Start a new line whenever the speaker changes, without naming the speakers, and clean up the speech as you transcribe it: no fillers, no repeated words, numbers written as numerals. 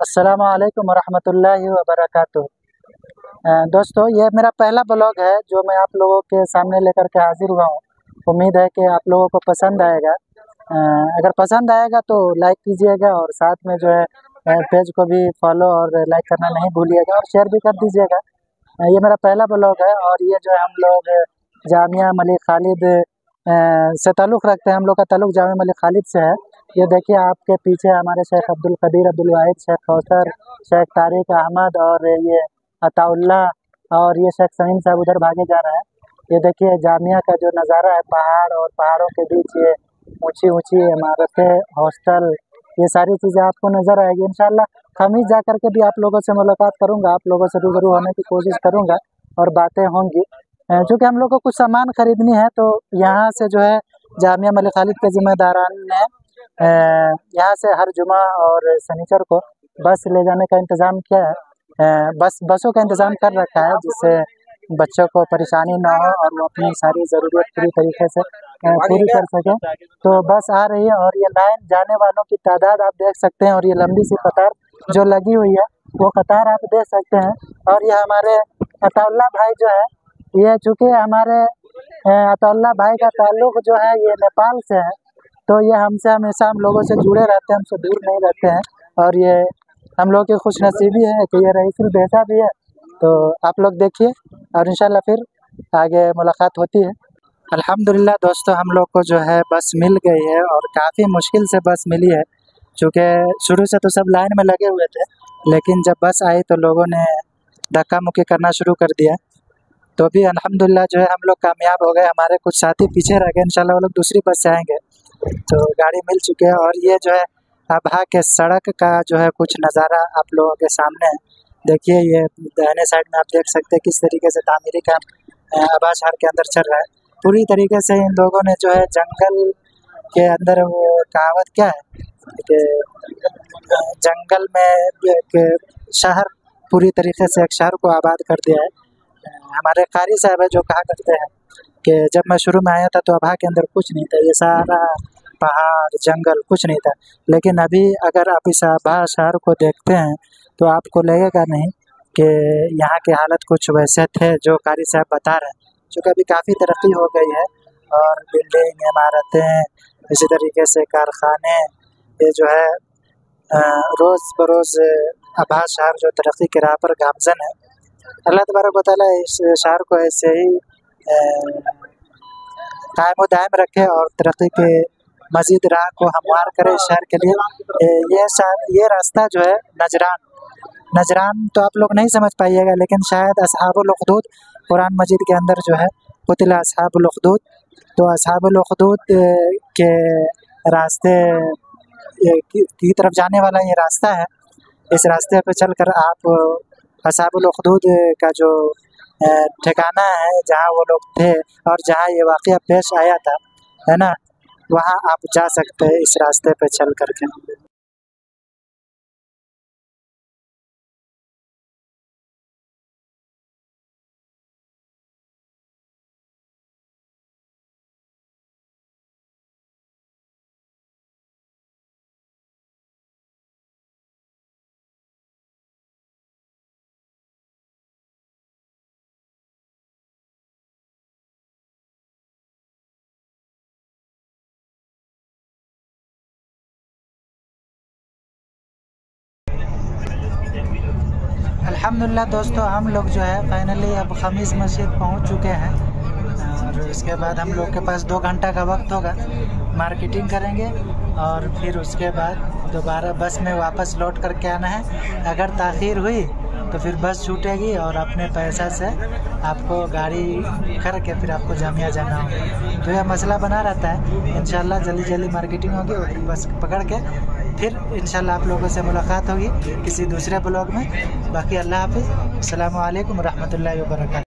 अस्सलामु अलैकुम वरहमतुल्लाहि वबरकातुहू। दोस्तों, ये मेरा पहला ब्लॉग है जो मैं आप लोगों के सामने लेकर के हाजिर हुआ हूँ। उम्मीद है कि आप लोगों को पसंद आएगा। अगर पसंद आएगा तो लाइक कीजिएगा और साथ में जो है पेज को भी फॉलो और लाइक करना नहीं भूलिएगा और शेयर भी कर दीजिएगा। ये मेरा पहला ब्लॉग है और ये जो है हम लोग जामिया मलिक खालिद से ताल्लुक़ रखते हैं। हम लोग का ताल्लुक़ जामिया मलिक खालिद से है। ये देखिए आपके पीछे हमारे शेख अब्दुल कदीर अब्दुल वाहिद, शेख कौसर, शेख तारिक अहमद और ये अताउल्ला और ये शेख समीम साहब उधर भागे जा रहे हैं। ये देखिए जामिया का जो नज़ारा है, पहाड़ और पहाड़ों के बीच ये ऊंची ऊंची इमारतें, हॉस्टल, ये सारी चीज़ें आपको नज़र आएगी। इंशाल्लाह खमीस जा कर के भी आप लोगों से मुलाकात करूँगा, आप लोगों से रूबरू होने की कोशिश करूँगा और बातें होंगी। चूँकि हम लोग को कुछ सामान ख़रीदनी है तो यहाँ से जो है जामिया मलिक खालिद के ज़िम्मेदारान ने यहाँ से हर जुमा और शनिचर को बस ले जाने का इंतज़ाम किया है। बसों का इंतज़ाम कर रखा है जिससे बच्चों को परेशानी ना हो और वो अपनी सारी ज़रूरत पूरी तरीके से पूरी कर सकें। तो बस आ रही है और ये लाइन जाने वालों की तादाद आप देख सकते हैं और ये लंबी सी कतार जो लगी हुई है वो कतार आप देख सकते हैं। और ये हमारे अताउल्ला भाई जो है, ये चूँकि हमारे अताउल्ला भाई का ताल्लुक़ जो है ये नेपाल से है, तो ये हमसे हमेशा हम लोगों से जुड़े रहते हैं, हमसे दूर नहीं रहते हैं। और ये हम लोग की खुशनसीबी है कि ये रईसुल बेटा भी है। तो आप लोग देखिए और इंशाल्लाह फिर आगे मुलाकात होती है। अल्हम्दुलिल्लाह दोस्तों, हम लोग को जो है बस मिल गई है और काफ़ी मुश्किल से बस मिली है। चूँकि शुरू से तो सब लाइन में लगे हुए थे, लेकिन जब बस आई तो लोगों ने धक्का मुक्की करना शुरू कर दिया। तो भी अल्हम्दुलिल्लाह जो है हम लोग कामयाब हो गए। हमारे कुछ साथी पीछे रह गए, इंशाल्लाह वो लोग दूसरी बस से आएँगे। तो गाड़ी मिल चुकी है और ये जो है अबहा के सड़क का जो है कुछ नज़ारा आप लोगों के सामने है। देखिए ये दाहिने साइड में आप देख सकते हैं किस तरीके से तामीरी काम अबहा शहर के अंदर चल रहा है। पूरी तरीके से इन लोगों ने जो है जंगल के अंदर, वो कहावत क्या है कि जंगल में एक शहर, पूरी तरीके से एक शहर को आबाद कर दिया है। हमारे कारी साहब है जो कहा करते हैं कि जब मैं शुरू में आया था तो अबहा के अंदर कुछ नहीं था, ये सारा पहाड़ जंगल कुछ नहीं था। लेकिन अभी अगर आप इस अबहा शहर को देखते हैं तो आपको लगेगा नहीं कि यहाँ की हालत कुछ वैसे थे जो कारी साहब बता रहे हैं। चूँकि अभी काफ़ी तरक्की हो गई है और बिल्डिंग, इमारतें, इसी तरीके से कारखाने, ये जो है रोज़ बरोज़ अबहा शहर जो तरक्की की राह पर गामज़न है। अल्लाह तबारक व तआला इस शहर को ऐसे ही कायम व दायम रखे और तरक्की के मज़ीद राह को हमवार करे इस शहर के लिए। ये रास्ता जो है नजरान तो आप लोग नहीं समझ पाइएगा, लेकिन शायद अस्हाबुल उखदूद कुरान मजीद के अंदर जो है कुतिला अस्हाबुल उखदूद, तो अस्हाबुल उखदूद के रास्ते की तरफ जाने वाला ये रास्ता है। इस रास्ते पे चलकर आप अस्हाबुल उखदूद का जो ठिकाना है जहाँ वो लोग थे और जहाँ ये वाक़या पेश आया था, है ना, वहाँ आप जा सकते हैं इस रास्ते पे चल करके। अल्हम्दुलिल्लाह दोस्तों, हम लोग जो है फाइनली अब खमीस मस्जिद पहुंच चुके हैं और इसके बाद हम लोग के पास 2 घंटा का वक्त होगा। मार्केटिंग करेंगे और फिर उसके बाद दोबारा बस में वापस लौट करके आना है। अगर ताख़ीर हुई तो फिर बस छूटेगी और अपने पैसा से आपको गाड़ी करके फिर आपको जामिया जाना होगा। तो यह मसला बना रहता है। इंशाल्लाह जल्दी मार्केटिंग होगी और बस पकड़ के फिर इंशाल्लाह आप लोगों से मुलाकात होगी किसी दूसरे ब्लॉग में। बाकी अल्लाह हाफ़िज़, अस्सलामु अलैकुम रहमतुल्लाहि व बरकातहू।